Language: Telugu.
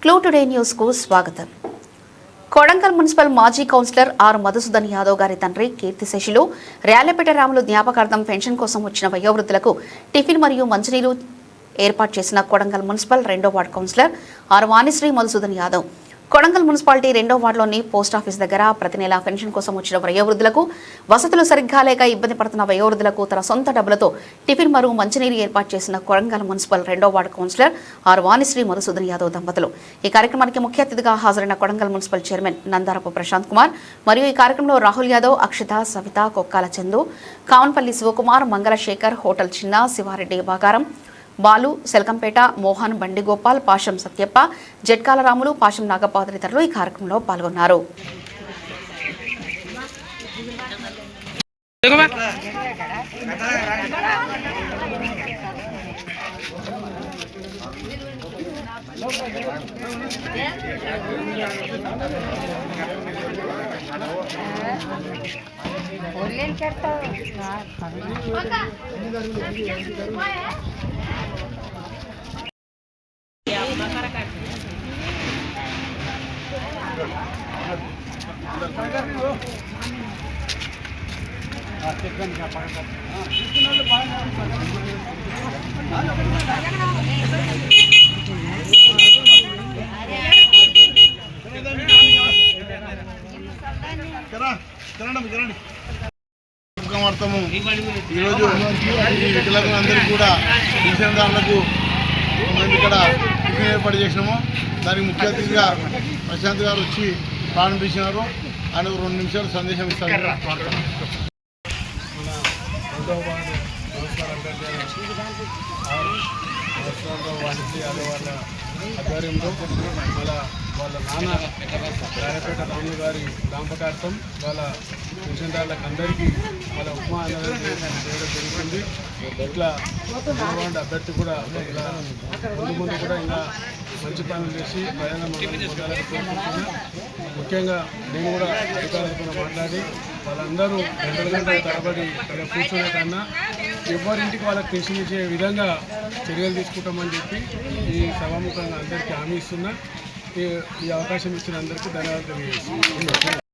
క్లూ టుడే న్యూస్ కు స్వాగతం. కొడంగల్ మున్సిపల్ మాజీ కౌన్సిలర్ ఆర్ మధుసూదన్ యాదవ్ గారి తండ్రి కీర్తిశేషులు ర్యాలపేట రాములు జ్ఞాపకార్థం పెన్షన్ కోసం వచ్చిన వయోవృద్ధులకు టిఫిన్ మరియు మంచినీరు ఏర్పాటు చేసిన కొడంగల్ మున్సిపల్ 2వ ward councillor R Vanishri Madhusudan Yadav. Kodangal municipality 2వ వార్డులోని పోస్టాఫీస్ దగ్గర ప్రతి నెల పెన్షన్ కోసం వచ్చిన వయోవృద్ధులకు, వసతులు సరిగ్గా లేక ఇబ్బంది పడుతున్న వయోవృద్ధులకు తన సొంత డబ్బులతో టిఫిన్ మరియు మంచినీరు ఏర్పాటు చేసిన కొడంగల్ మున్సిపల్ 2వ ward councillor R Vanishri Madhusudan Yadav దంపతులు. ఈ కార్యక్రమానికి ముఖ్య అతిథిగా హాజరైన కొడంగల్ మున్సిపల్ చైర్మన్ నందారపు ప్రశాంత్ కుమార్ మరియు ఈ కార్యక్రమంలో రాహుల్ యాదవ్, అక్షిత, సవిత, కొక్కాల చందు, కావన్పల్లి శివకుమార్, మంగళశేఖర్, హోటల్ చిన్న, శివారెడ్డి బాగారం, బాలు, సెల్కంపేట, మోహన్, బండిగోపాల్, పాశం సత్యప్ప, జట్కాల రాములు, పాశం నాగప్ప తదితరులు ఈ కార్యక్రమంలో పాల్గొన్నారు. ఈరోజు ఈ వికలాంగులందరికీ కూడా పెన్షన్దారులకు మేము ఇక్కడ టిఫిన్ ఏర్పాటు చేసినాము. దానికి ముఖ్య అతిథిగా ప్రశాంత్ గారు వచ్చి ప్రారంభించినారు. ఆయన 2 నిమిషాలు సందేశం ఇస్తారు. ఆధ్వర్యంలో వాళ్ళ నాన్న ర్యాలపేట రాములు గారి జ్ఞాపకార్థం వాళ్ళ పెన్షన్దారులకు అందరికీ వాళ్ళ ఉప్మా అన్నదానం చేయడం జరుగుతుంది. ఇట్లా వార్డు అభ్యర్థి కూడా ముందు కూడా ఇలా మంచి పనులు చేసి ప్రయాణం పొందాలని కోరుకుంటున్నా. ముఖ్యంగా నేను కూడా అధికారులతో మాట్లాడి వాళ్ళందరూ 2 గంటల తరబడి ఇక్కడ కూర్చునే కన్నా ఎవరింటికి వాళ్ళకి పెన్షన్ ఇచ్చే విధంగా చర్యలు తీసుకుంటామని చెప్పి ఈ సభాముఖంగా అందరికీ హామీ ఇస్తున్నా. ఈ అవకాశం ఇచ్చిన అందరికీ ధన్యవాదాలు తెలియజేస్తున్నాను.